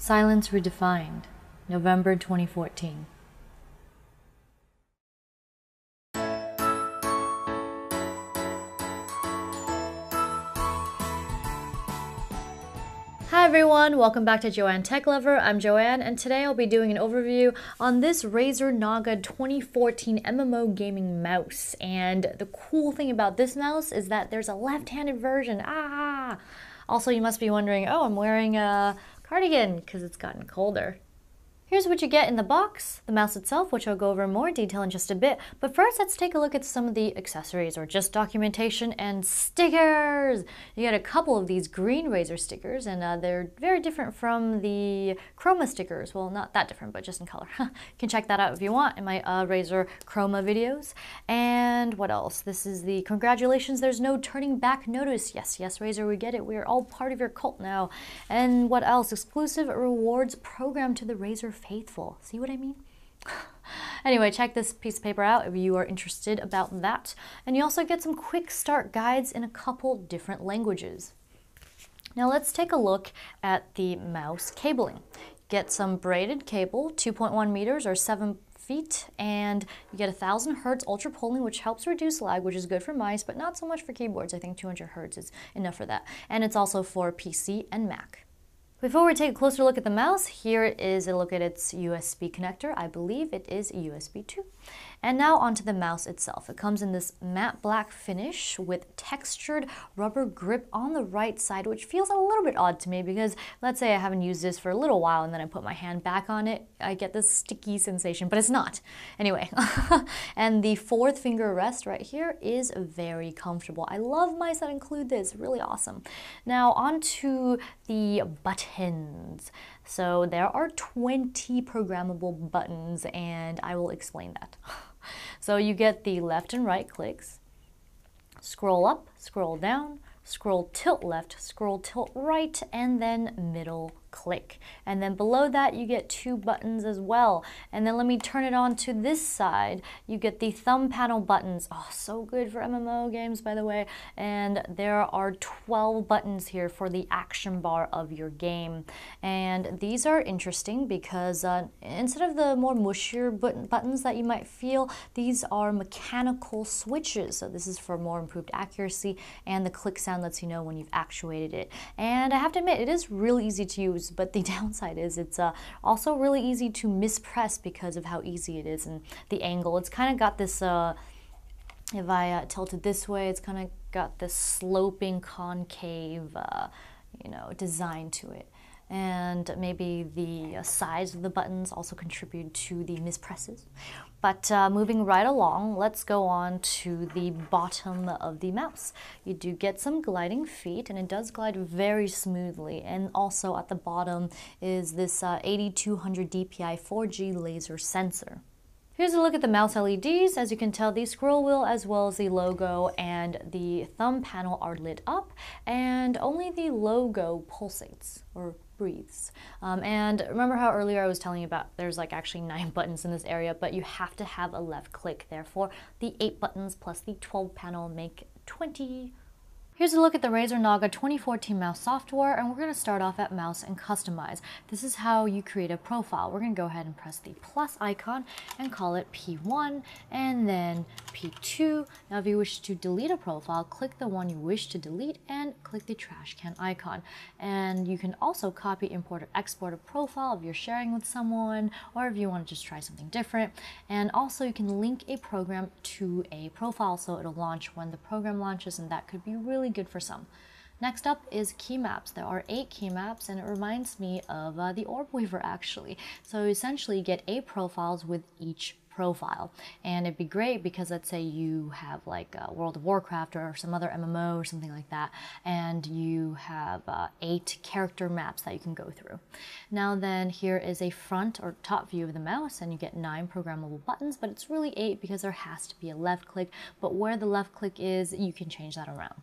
Silence Redefined, November 2014. Hi everyone, welcome back to Joanne Tech Lover. I'm Joanne, and today I'll be doing an overview on this Razer Naga 2014 MMO gaming mouse. And the cool thing about this mouse is that there's a left-handed version. Also, you must be wondering, oh, I'm wearing a cardigan because it's gotten colder. Here's what you get in the box, the mouse itself, which I'll go over in more detail in just a bit. But first, let's take a look at some of the accessories, or just documentation and stickers. You get a couple of these green Razer stickers, and they're very different from the Chroma stickers. Well, not that different, but just in color. You can check that out if you want in my Razer Chroma videos. And what else? This is the congratulations, there's no turning back notice. Yes, Razer, we get it. We are all part of your cult now. And what else? Exclusive rewards program to the Razer faithful. See what I mean? Anyway, check this piece of paper out if you are interested about that. And you also get some quick start guides in a couple different languages. Now let's take a look at the mouse cabling. Get some braided cable, 2.1 meters or 7 feet, and you get 1000 hertz ultra polling, which helps reduce lag, which is good for mice, but not so much for keyboards. I think 200 hertz is enough for that. And it's also for PC and Mac. Before we take a closer look at the mouse, here is a look at its USB connector. I believe it is USB 2. And now onto the mouse itself. It comes in this matte black finish with textured rubber grip on the right side, which feels a little bit odd to me because let's say I haven't used this for a little while and then I put my hand back on it, I get this sticky sensation, but it's not. Anyway, and the fourth finger rest right here is very comfortable. I love mice that include this, really awesome. Now onto the buttons. So there are 20 programmable buttons, and I will explain that. So you get the left and right clicks, scroll up, scroll down, scroll tilt left, scroll tilt right, and then middle click. And then below that you get 2 buttons as well. And then let me turn it on to this side. You get the thumb panel buttons. Oh, so good for MMO games, by the way. And there are 12 buttons here for the action bar of your game. And these are interesting because instead of the more mushier buttons that you might feel, these are mechanical switches. So this is for more improved accuracy, and the click sound lets you know when you've actuated it. And I have to admit, it is really easy to use, but the downside is it's also really easy to mispress because of how easy it is and the angle. It's kind of got this, if I tilt it this way, it's kind of got this sloping concave, design to it. And maybe the size of the buttons also contribute to the mispresses. But moving right along, let's go on to the bottom of the mouse. You do get some gliding feet, and it does glide very smoothly. And also at the bottom is this 8200 DPI 4G laser sensor. Here's a look at the mouse LEDs. As you can tell, the scroll wheel as well as the logo and the thumb panel are lit up, and only the logo pulsates or breathes. And remember how earlier I was telling you about there's like actually 9 buttons in this area, but you have to have a left click. Therefore, the 8 buttons plus the 12 panel make 20. Here's a look at the Razer Naga 2014 mouse software, and we're going to start off at mouse and customize. This is how you create a profile. We're going to go ahead and press the plus icon and call it P1 and then P2. Now if you wish to delete a profile, click the one you wish to delete and click the trash can icon. And you can also copy, import, or export a profile if you're sharing with someone, or if you want to just try something different. And also you can link a program to a profile so it'll launch when the program launches, and that could be really good for some. Next up is key maps. There are 8 key maps, and it reminds me of the Orb Weaver actually. So essentially you get 8 profiles with each profile, and it'd be great because let's say you have like World of Warcraft or some other MMO or something like that, and you have 8 character maps that you can go through. Now then, here is a front or top view of the mouse, and you get 9 programmable buttons, but it's really 8 because there has to be a left click, but where the left click is, you can change that around.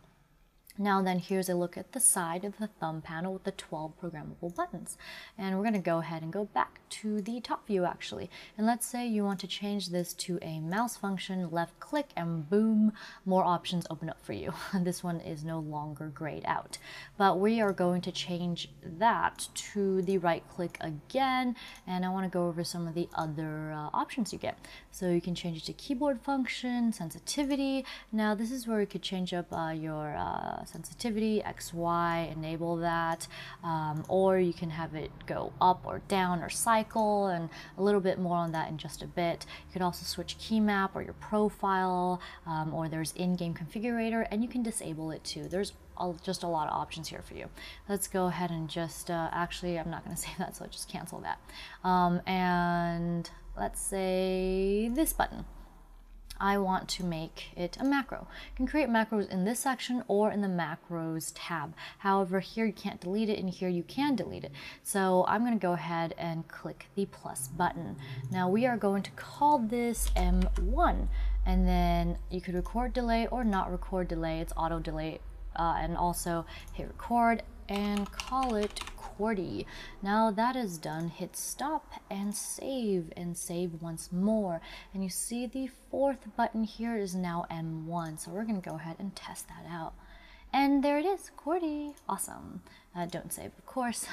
Now then, here's a look at the side of the thumb panel with the 12 programmable buttons. And we're going to go ahead and go back to the top view actually. And let's say you want to change this to a mouse function, left click, and boom, more options open up for you. This one is no longer grayed out. But we are going to change that to the right click again. And I want to go over some of the other options you get. So you can change it to keyboard function, sensitivity. Now this is where you could change up your sensitivity, XY, enable that, or you can have it go up or down or cycle, and a little bit more on that in just a bit. You could also switch key map or your profile, or there's in-game configurator, and you can disable it too. There's just a lot of options here for you. Let's go ahead and just, actually I'm not going to say that, so just cancel that. And let's say this button. I want to make it a macro. You can create macros in this section or in the macros tab. However, here you can't delete it, and here you can delete it. So I'm going to go ahead and click the plus button. Now we are going to call this M1, and then you could record delay or not record delay. It's auto delay, and also hit record and call it QWERTY. Now that is done, hit stop and save once more. And you see the fourth button here is now M1. So we're going to go ahead and test that out. And there it is, QWERTY. Awesome. Don't save, of course.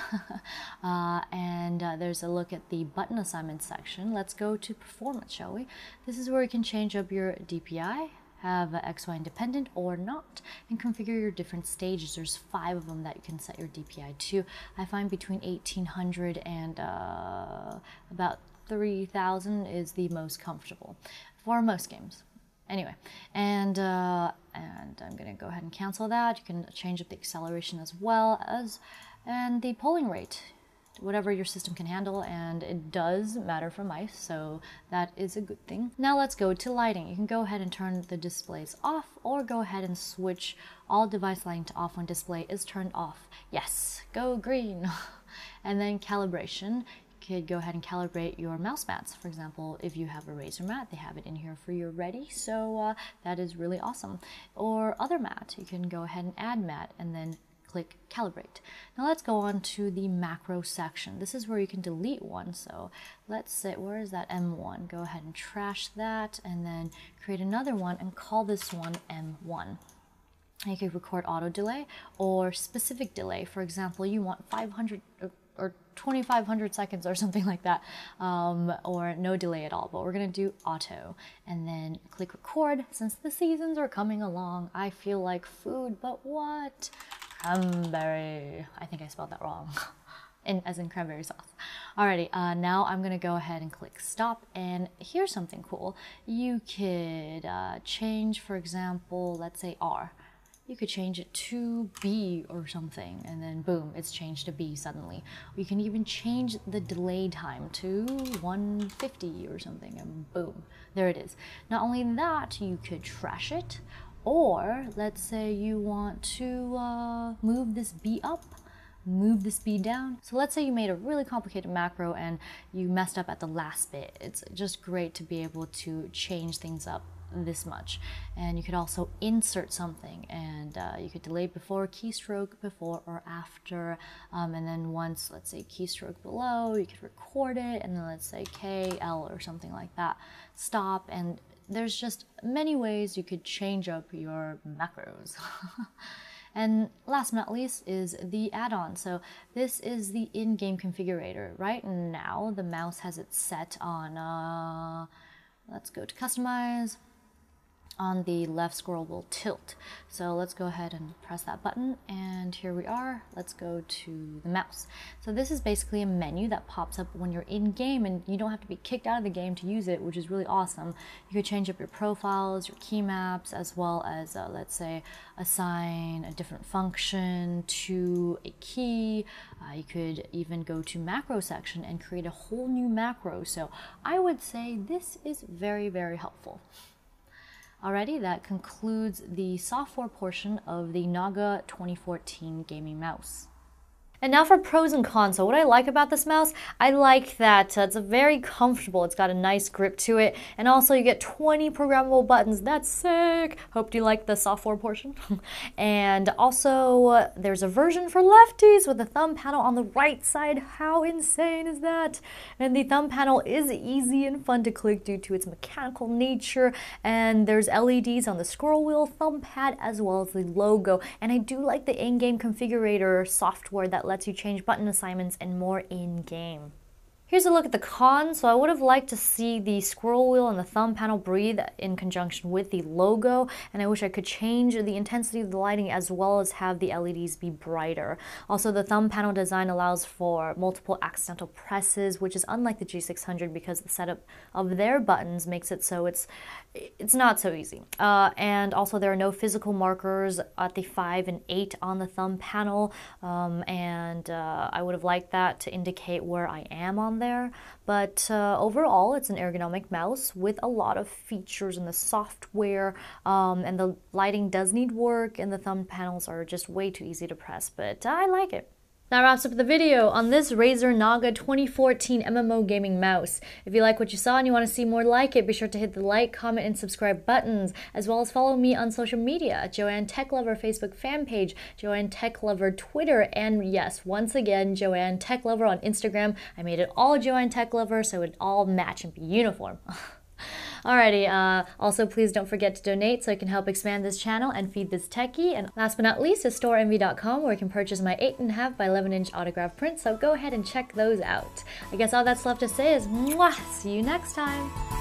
There's a look at the button assignment section. Let's go to performance, shall we? This is where you can change up your DPI, have XY independent or not, and configure your different stages. There's 5 of them that you can set your DPI to. I find between 1800 and about 3000 is the most comfortable for most games. Anyway, and I'm going to go ahead and cancel that. You can change up the acceleration as well as, and the polling rate, whatever your system can handle, and it does matter for mice, so that is a good thing. Now let's go to lighting. You can go ahead and turn the displays off, or go ahead and switch all device lighting to off when display is turned off. Yes, go green. And then calibration. You could go ahead and calibrate your mouse mats. For example, if you have a Razer mat, they have it in here for you ready, so that is really awesome. Or other mat, you can go ahead and add mat and then click calibrate. Now let's go on to the macro section. This is where you can delete one. So let's say, where is that M1? Go ahead and trash that and then create another one and call this one M1. You could record auto delay or specific delay. For example, you want 500 or 2500 seconds or something like that, or no delay at all, but we're gonna do auto and then click record. Since the seasons are coming along, I feel like food, but what? Cranberry. I think I spelled that wrong. As in cranberry sauce. Alrighty, now I'm gonna go ahead and click stop, and here's something cool. You could change, for example, let's say R. You could change it to B or something, and then boom, it's changed to B suddenly. You can even change the delay time to 150 or something, and boom, there it is. Not only that, you could trash it, or let's say you want to move this B up, move the speed down. So let's say you made a really complicated macro and you messed up at the last bit. It's just great to be able to change things up this much. And you could also insert something, and you could delay before, keystroke before or after, and then once, let's say keystroke below, you could record it, and then let's say KL or something like that, stop. And there's just many ways you could change up your macros. And last but not least is the add-on. So this is the in-game configurator. Right now the mouse has it set on, let's go to customize. On the left scroll will tilt. So let's go ahead and press that button, and here we are. Let's go to the mouse. So this is basically a menu that pops up when you're in game, and you don't have to be kicked out of the game to use it, which is really awesome. You could change up your profiles, your key maps, as well as let's say assign a different function to a key. You could even go to macro section and create a whole new macro. So I would say this is very, very helpful. Alrighty, that concludes the software portion of the Naga 2014 gaming mouse. And now for pros and cons. So what I like about this mouse, I like that it's very comfortable. It's got a nice grip to it. And also you get 20 programmable buttons. That's sick. Hope you like the software portion. And also there's a version for lefties with a thumb panel on the right side. How insane is that? And the thumb panel is easy and fun to click due to its mechanical nature. And there's LEDs on the scroll wheel, thumb pad, as well as the logo. And I do like the in-game configurator software that lets you change button assignments and more in-game. Here's a look at the cons. So I would have liked to see the scroll wheel and the thumb panel breathe in conjunction with the logo, and I wish I could change the intensity of the lighting as well as have the LEDs be brighter. Also, the thumb panel design allows for multiple accidental presses, which is unlike the G600 because the setup of their buttons makes it so it's not so easy. And also there are no physical markers at the 5 and 8 on the thumb panel, and I would have liked that to indicate where I am on there, but overall it's an ergonomic mouse with a lot of features in the software, and the lighting does need work, and the thumb panels are just way too easy to press, but I like it. That wraps up the video on this Razer Naga 2014 MMO gaming mouse. If you like what you saw and you want to see more like it, be sure to hit the like, comment, and subscribe buttons, as well as follow me on social media at Joanne Tech Lover Facebook fan page, Joanne Tech Lover Twitter, and yes, once again, Joanne Tech Lover on Instagram. I made it all Joanne Tech Lover so it all match and be uniform. Alrighty, also please don't forget to donate so I can help expand this channel and feed this techie. And last but not least is storeenvy.com, where you can purchase my 8.5 by 11-inch autograph prints, so go ahead and check those out. I guess all that's left to say is mwah! See you next time!